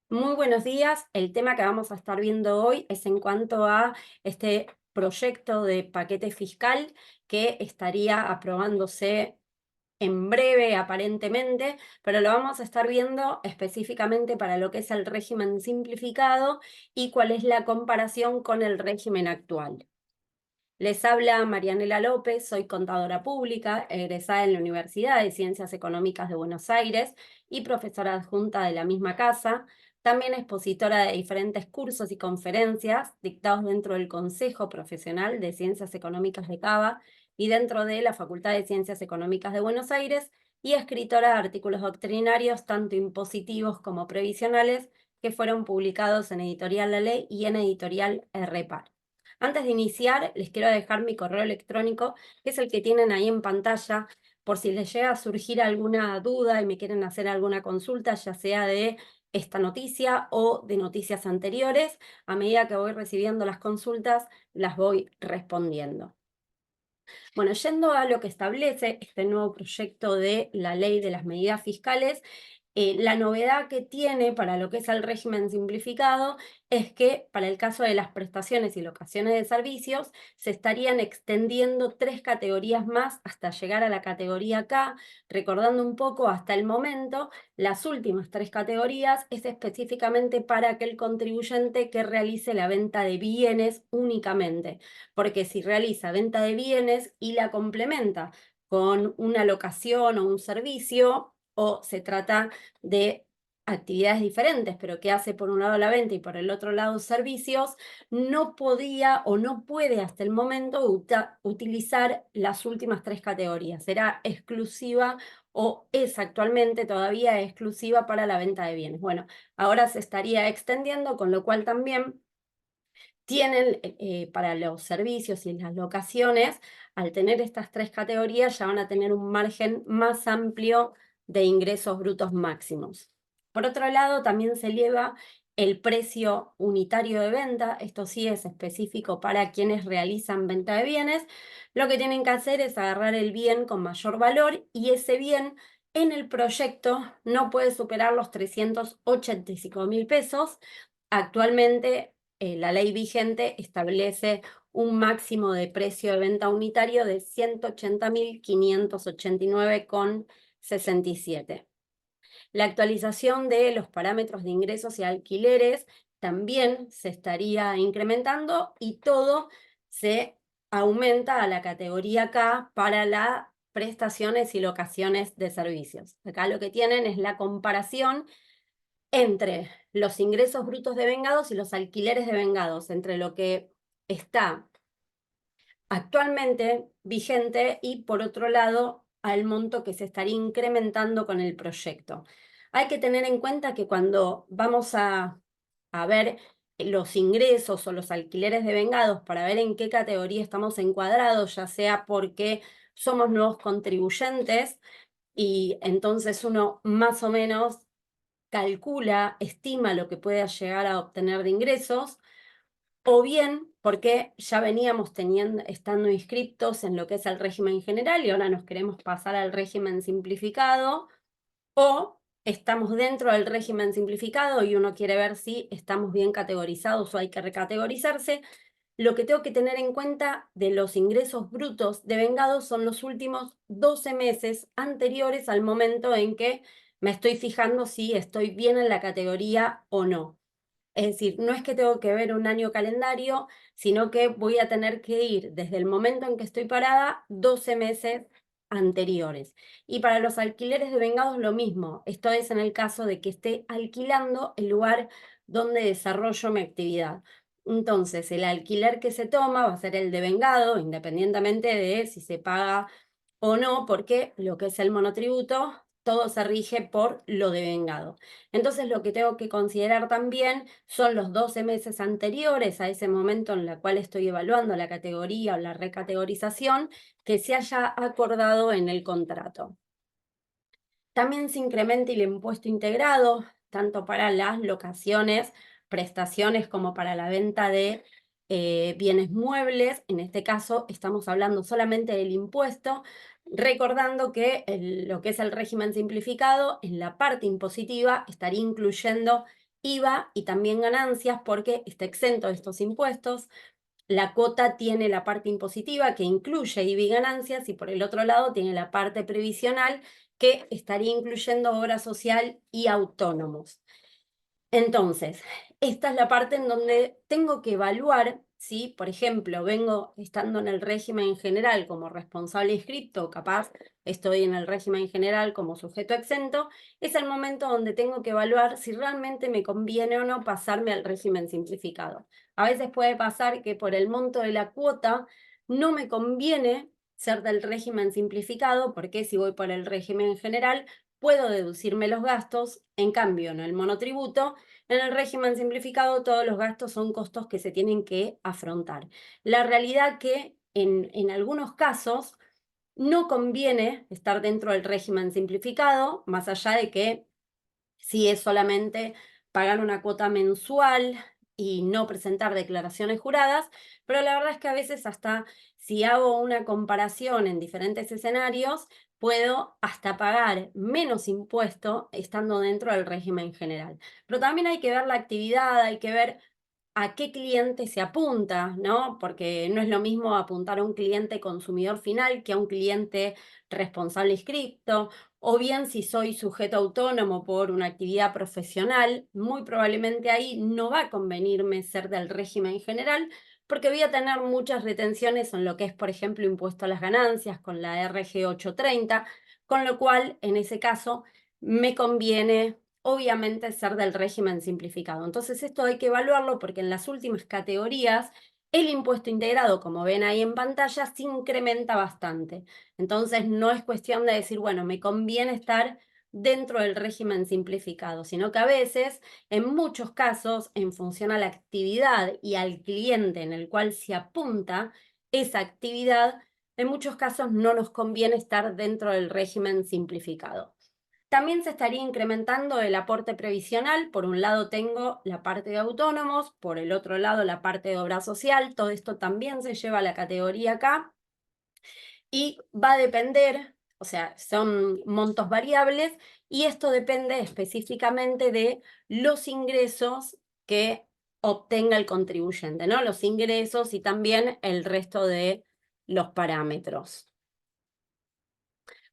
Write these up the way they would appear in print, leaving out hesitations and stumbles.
Muy buenos días. El tema que vamos a estar viendo hoy es en cuanto a este proyecto de paquete fiscal que estaría aprobándose en breve aparentemente, pero lo vamos a estar viendo específicamente para lo que es el régimen simplificado y cuál es la comparación con el régimen actual. Les habla Marianela López, soy contadora pública, egresada en la Universidad de Ciencias Económicas de Buenos Aires y profesora adjunta de la misma casa. También expositora de diferentes cursos y conferencias dictados dentro del Consejo Profesional de Ciencias Económicas de Cava y dentro de la Facultad de Ciencias Económicas de Buenos Aires, y escritora de artículos doctrinarios, tanto impositivos como previsionales, que fueron publicados en Editorial La Ley y en Editorial RPAR. Antes de iniciar, les quiero dejar mi correo electrónico, que es el que tienen ahí en pantalla, por si les llega a surgir alguna duda y me quieren hacer alguna consulta, ya sea de esta noticia o de noticias anteriores. A medida que voy recibiendo las consultas, las voy respondiendo. Bueno, yendo a lo que establece este nuevo proyecto de la ley de las medidas fiscales, la novedad que tiene para lo que es el régimen simplificado es que para el caso de las prestaciones y locaciones de servicios se estarían extendiendo 3 categorías más hasta llegar a la categoría K. Recordando un poco hasta el momento, las últimas 3 categorías es específicamente para aquel contribuyente que realice la venta de bienes únicamente, porque si realiza venta de bienes y la complementa con una locación o un servicio, o se trata de actividades diferentes, pero que hace por un lado la venta y por el otro lado servicios, no podía o no puede hasta el momento utilizar las últimas 3 categorías. Será exclusiva o es actualmente todavía exclusiva para la venta de bienes. Bueno, ahora se estaría extendiendo, con lo cual también tienen para los servicios y las locaciones, al tener estas 3 categorías, ya van a tener un margen más amplio de ingresos brutos máximos. Por otro lado, también se eleva el precio unitario de venta. Esto sí es específico para quienes realizan venta de bienes. Lo que tienen que hacer es agarrar el bien con mayor valor, y ese bien en el proyecto no puede superar los 385.000 pesos. Actualmente, la ley vigente establece un máximo de precio de venta unitario de 180.589,67. La actualización de los parámetros de ingresos y alquileres también se estaría incrementando, y todo se aumenta a la categoría K para las prestaciones y locaciones de servicios. Acá lo que tienen es la comparación entre los ingresos brutos de vengados y los alquileres de vengados, entre lo que está actualmente vigente y, por otro lado, al monto que se estaría incrementando con el proyecto. Hay que tener en cuenta que cuando vamos a ver los ingresos o los alquileres de vengados, para ver en qué categoría estamos encuadrados, ya sea porque somos nuevos contribuyentes y entonces uno más o menos calcula, estima lo que pueda llegar a obtener de ingresos, o bien porque ya veníamos estando inscriptos en lo que es el régimen general y ahora nos queremos pasar al régimen simplificado, o estamos dentro del régimen simplificado y uno quiere ver si estamos bien categorizados o hay que recategorizarse. Lo que tengo que tener en cuenta de los ingresos brutos de vengados son los últimos 12 meses anteriores al momento en que me estoy fijando si estoy bien en la categoría o no. Es decir, no es que tengo que ver un año calendario, sino que voy a tener que ir desde el momento en que estoy parada 12 meses anteriores. Y para los alquileres de vengados lo mismo. Esto es en el caso de que esté alquilando el lugar donde desarrollo mi actividad. Entonces, el alquiler que se toma va a ser el de vengado, independientemente de si se paga o no, porque lo que es el monotributo, todo se rige por lo devengado. Entonces, lo que tengo que considerar también son los 12 meses anteriores a ese momento en el cual estoy evaluando la categoría o la recategorización que se haya acordado en el contrato. También se incrementa el impuesto integrado, tanto para las locaciones, prestaciones, como para la venta de bienes muebles. En este caso estamos hablando solamente del impuesto, recordando que lo que es el régimen simplificado, en la parte impositiva estaría incluyendo IVA y también ganancias porque está exento de estos impuestos. La cuota tiene la parte impositiva que incluye IVA y ganancias y por el otro lado tiene la parte previsional que estaría incluyendo obra social y autónomos. Entonces, esta es la parte en donde tengo que evaluar si, por ejemplo, vengo estando en el régimen general como responsable inscripto, capaz estoy en el régimen general como sujeto exento, es el momento donde tengo que evaluar si realmente me conviene o no pasarme al régimen simplificado. A veces puede pasar que por el monto de la cuota no me conviene ser del régimen simplificado, porque si voy por el régimen general puedo deducirme los gastos, en cambio en el monotributo, en el régimen simplificado todos los gastos son costos que se tienen que afrontar. La realidad que en algunos casos no conviene estar dentro del régimen simplificado, más allá de que si es solamente pagar una cuota mensual y no presentar declaraciones juradas, pero la verdad es que a veces hasta si hago una comparación en diferentes escenarios, puedo hasta pagar menos impuesto estando dentro del régimen general. Pero también hay que ver la actividad, hay que ver a qué cliente se apunta, ¿no? Porque no es lo mismo apuntar a un cliente consumidor final que a un cliente responsable inscripto, o bien si soy sujeto autónomo por una actividad profesional, muy probablemente ahí no va a convenirme ser del régimen general, porque voy a tener muchas retenciones en lo que es, por ejemplo, impuesto a las ganancias con la RG 830, con lo cual, en ese caso, me conviene obviamente ser del régimen simplificado. Entonces esto hay que evaluarlo porque en las últimas categorías el impuesto integrado, como ven ahí en pantalla, se incrementa bastante. Entonces no es cuestión de decir, bueno, me conviene estar dentro del régimen simplificado, sino que a veces, en muchos casos, en función a la actividad y al cliente en el cual se apunta esa actividad, en muchos casos no nos conviene estar dentro del régimen simplificado. También se estaría incrementando el aporte previsional. Por un lado tengo la parte de autónomos, por el otro lado la parte de obra social. Todo esto también se lleva a la categoría acá y va a depender, o sea, son montos variables y esto depende específicamente de los ingresos que obtenga el contribuyente, ¿no? Los ingresos y también el resto de los parámetros.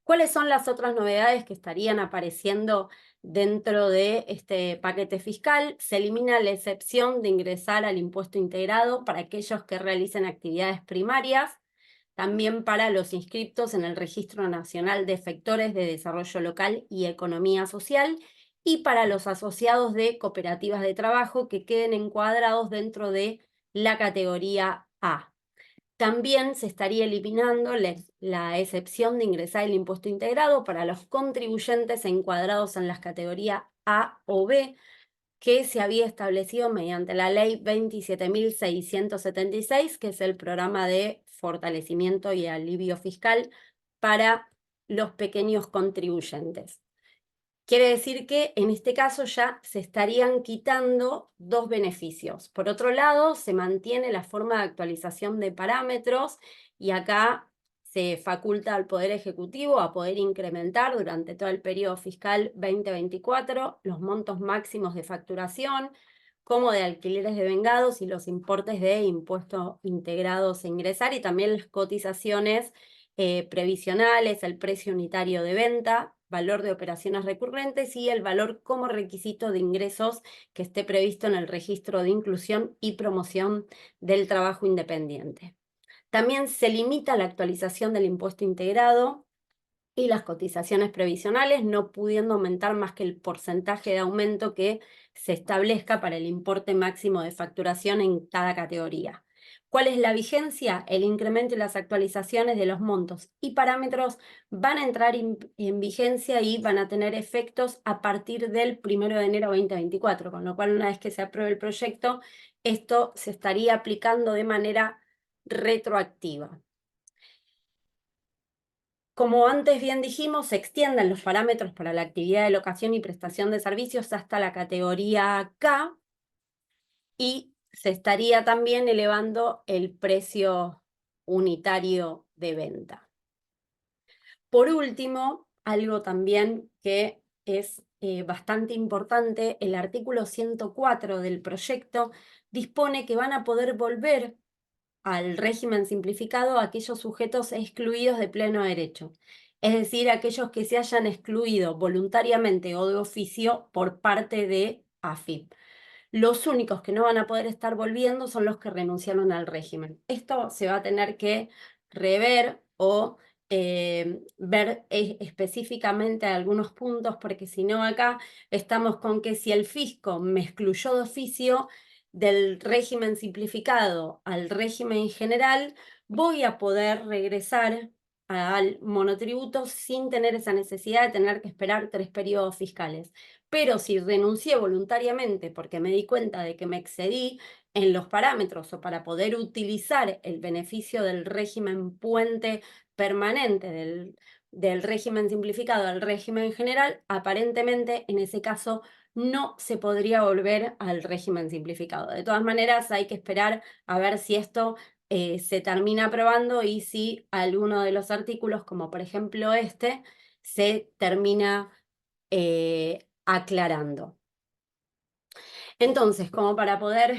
¿Cuáles son las otras novedades que estarían apareciendo dentro de este paquete fiscal? Se elimina la excepción de ingresar al impuesto integrado para aquellos que realicen actividades primarias, también para los inscriptos en el Registro Nacional de Efectores de Desarrollo Local y Economía Social y para los asociados de cooperativas de trabajo que queden encuadrados dentro de la categoría A. También se estaría eliminando la excepción de ingresar el impuesto integrado para los contribuyentes encuadrados en las categorías A o B, que se había establecido mediante la Ley 27.676, que es el programa de fortalecimiento y alivio fiscal para los pequeños contribuyentes. Quiere decir que en este caso ya se estarían quitando dos beneficios. Por otro lado, se mantiene la forma de actualización de parámetros y acá se faculta al Poder Ejecutivo a poder incrementar durante todo el periodo fiscal 2024 los montos máximos de facturación, como de alquileres de vengados y los importes de impuestos integrados a ingresar y también las cotizaciones previsionales, el precio unitario de venta, valor de operaciones recurrentes y el valor como requisito de ingresos que esté previsto en el registro de inclusión y promoción del trabajo independiente. También se limita la actualización del impuesto integrado y las cotizaciones previsionales, no pudiendo aumentar más que el porcentaje de aumento que se establezca para el importe máximo de facturación en cada categoría. ¿Cuál es la vigencia? El incremento y las actualizaciones de los montos y parámetros van a entrar en vigencia y van a tener efectos a partir del 1 de enero de 2024, con lo cual una vez que se apruebe el proyecto, esto se estaría aplicando de manera retroactiva. Como antes bien dijimos, se extienden los parámetros para la actividad de locación y prestación de servicios hasta la categoría K y se estaría también elevando el precio unitario de venta. Por último, algo también que es bastante importante. El artículo 104 del proyecto dispone que van a poder volver al régimen simplificado aquellos sujetos excluidos de pleno derecho, es decir, aquellos que se hayan excluido voluntariamente o de oficio por parte de AFIP. Los únicos que no van a poder estar volviendo son los que renunciaron al régimen. Esto se va a tener que rever o ver específicamente algunos puntos, porque si no acá estamos con que si el fisco me excluyó de oficio del régimen simplificado al régimen general, voy a poder regresar al monotributo sin tener esa necesidad de tener que esperar 3 periodos fiscales. Pero si renuncié voluntariamente porque me di cuenta de que me excedí en los parámetros o para poder utilizar el beneficio del régimen puente permanente del régimen simplificado al régimen general, aparentemente en ese caso no se podría volver al régimen simplificado. De todas maneras, hay que esperar a ver si esto se termina aprobando y si alguno de los artículos, como por ejemplo este, se termina aclarando. Entonces, como para poder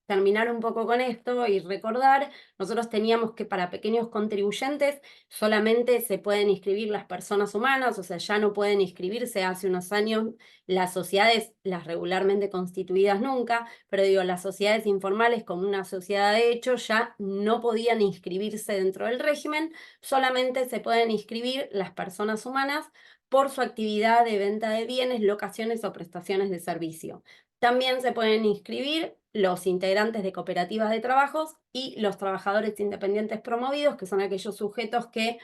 terminar un poco con esto y recordar, nosotros teníamos que para pequeños contribuyentes solamente se pueden inscribir las personas humanas, o sea, ya no pueden inscribirse. Hace unos años las sociedades, las regularmente constituidas nunca, pero digo, las sociedades informales como una sociedad de hecho ya no podían inscribirse dentro del régimen, solamente se pueden inscribir las personas humanas por su actividad de venta de bienes, locaciones o prestaciones de servicio. También se pueden inscribir los integrantes de cooperativas de trabajos y los trabajadores independientes promovidos, que son aquellos sujetos que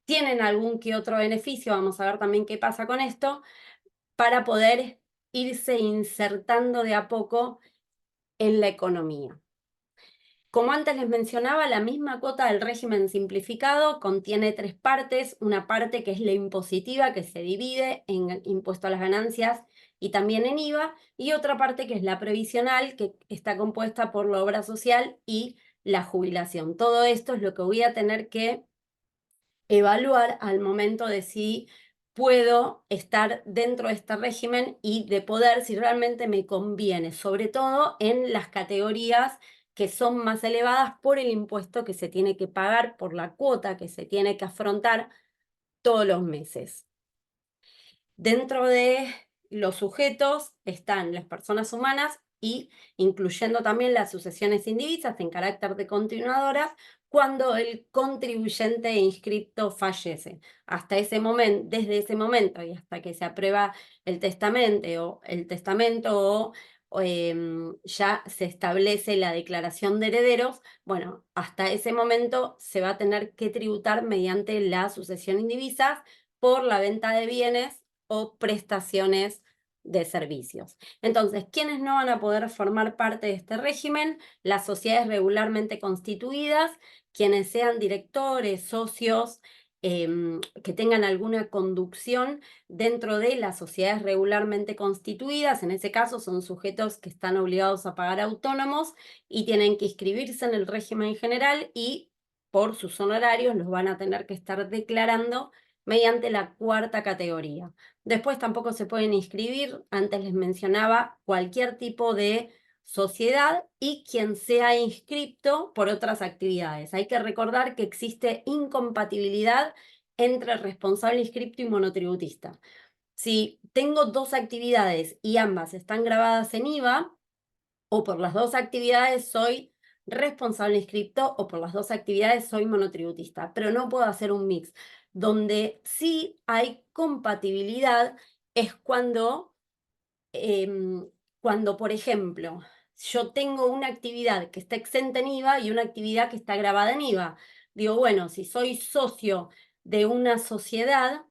tienen algún que otro beneficio, vamos a ver también qué pasa con esto, para poder irse insertando de a poco en la economía. Como antes les mencionaba, la misma cuota del régimen simplificado contiene 3 partes. Una parte que es la impositiva, que se divide en impuesto a las ganancias y también en IVA, y otra parte que es la previsional, que está compuesta por la obra social y la jubilación. Todo esto es lo que voy a tener que evaluar al momento de si puedo estar dentro de este régimen y de poder, si realmente me conviene, sobre todo en las categorías que son más elevadas por el impuesto que se tiene que pagar, por la cuota que se tiene que afrontar todos los meses. Dentro de los sujetos están las personas humanas y incluyendo también las sucesiones indivisas en carácter de continuadoras cuando el contribuyente inscripto fallece. Hasta ese momento, desde ese momento y hasta que se aprueba el testamento o ya se establece la declaración de herederos, bueno, hasta ese momento se va a tener que tributar mediante la sucesión indivisas por la venta de bienes o prestaciones de servicios. Entonces, ¿quiénes no van a poder formar parte de este régimen? Las sociedades regularmente constituidas, quienes sean directores, socios, que tengan alguna conducción dentro de las sociedades regularmente constituidas. En ese caso son sujetos que están obligados a pagar autónomos y tienen que inscribirse en el régimen general y por sus honorarios los van a tener que estar declarando mediante la 4ª categoría. Después tampoco se pueden inscribir, antes les mencionaba, cualquier tipo de sociedad y quien sea inscripto por otras actividades. Hay que recordar que existe incompatibilidad entre responsable inscripto y monotributista. Si tengo 2 actividades y ambas están grabadas en IVA, o por las 2 actividades soy responsable inscripto o por las 2 actividades soy monotributista, pero no puedo hacer un mix. Donde sí hay compatibilidad es cuando, por ejemplo, yo tengo una actividad que está exenta en IVA y una actividad que está grabada en IVA. Digo, bueno, si soy socio de una sociedad,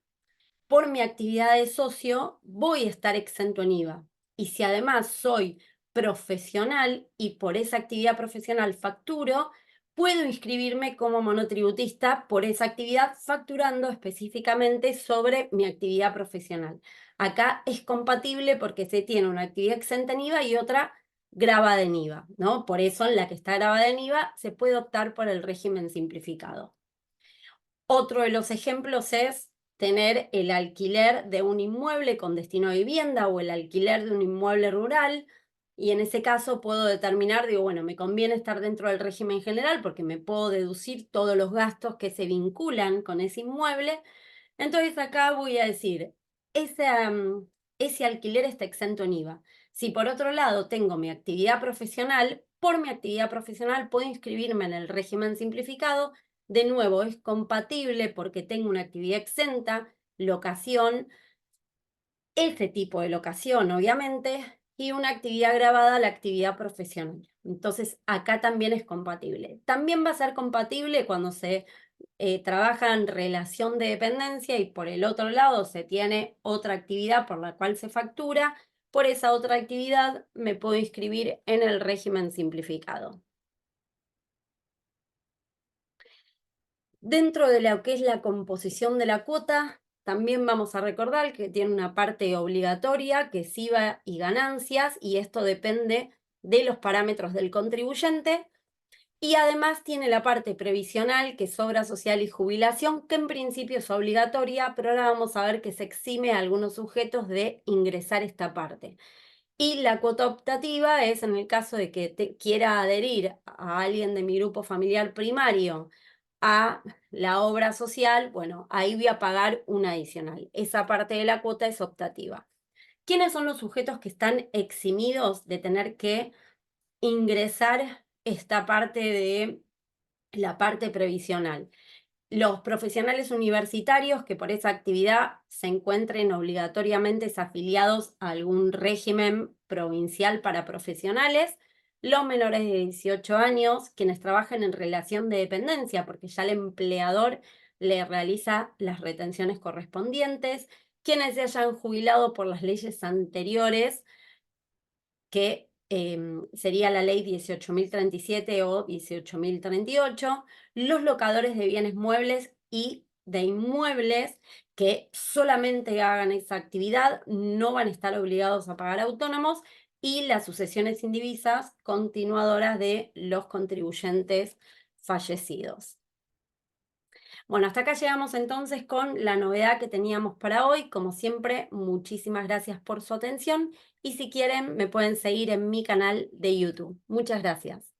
por mi actividad de socio voy a estar exento en IVA. Y si además soy profesional y por esa actividad profesional facturo, puedo inscribirme como monotributista por esa actividad facturando específicamente sobre mi actividad profesional. Acá es compatible porque se tiene una actividad exenta en IVA y otra grabada en IVA, ¿no? Por eso en la que está grabada en IVA se puede optar por el régimen simplificado. Otro de los ejemplos es tener el alquiler de un inmueble con destino a vivienda o el alquiler de un inmueble rural. Y en ese caso puedo determinar, digo, bueno, me conviene estar dentro del régimen general porque me puedo deducir todos los gastos que se vinculan con ese inmueble. Entonces acá voy a decir, ese, ese alquiler está exento en IVA. Si por otro lado tengo mi actividad profesional, por mi actividad profesional puedo inscribirme en el régimen simplificado. De nuevo, es compatible porque tengo una actividad exenta, locación, ese tipo de locación, obviamente, y una actividad grabada, la actividad profesional. Entonces, acá también es compatible. También va a ser compatible cuando se trabaja en relación de dependencia y por el otro lado se tiene otra actividad por la cual se factura. Por esa otra actividad me puedo inscribir en el régimen simplificado. Dentro de lo que es la composición de la cuota, también vamos a recordar que tiene una parte obligatoria, que es IVA y ganancias, y esto depende de los parámetros del contribuyente. Y además tiene la parte previsional, que es obra social y jubilación, que en principio es obligatoria, pero ahora vamos a ver que se exime a algunos sujetos de ingresar esta parte. Y la cuota optativa es en el caso de que quiera adherir a alguien de mi grupo familiar primario a la obra social, bueno, ahí voy a pagar una adicional. Esa parte de la cuota es optativa. ¿Quiénes son los sujetos que están eximidos de tener que ingresar esta parte de la parte previsional? Los profesionales universitarios que por esa actividad se encuentren obligatoriamente afiliados a algún régimen provincial para profesionales, los menores de 18 años, quienes trabajan en relación de dependencia, porque ya el empleador le realiza las retenciones correspondientes, quienes se hayan jubilado por las leyes anteriores, que sería la ley 18.037 o 18.038, los locadores de bienes muebles y de inmuebles que solamente hagan esa actividad no van a estar obligados a pagar autónomos, y las sucesiones indivisas continuadoras de los contribuyentes fallecidos. Bueno, hasta acá llegamos entonces con la novedad que teníamos para hoy. Como siempre, muchísimas gracias por su atención y si quieren me pueden seguir en mi canal de YouTube. Muchas gracias.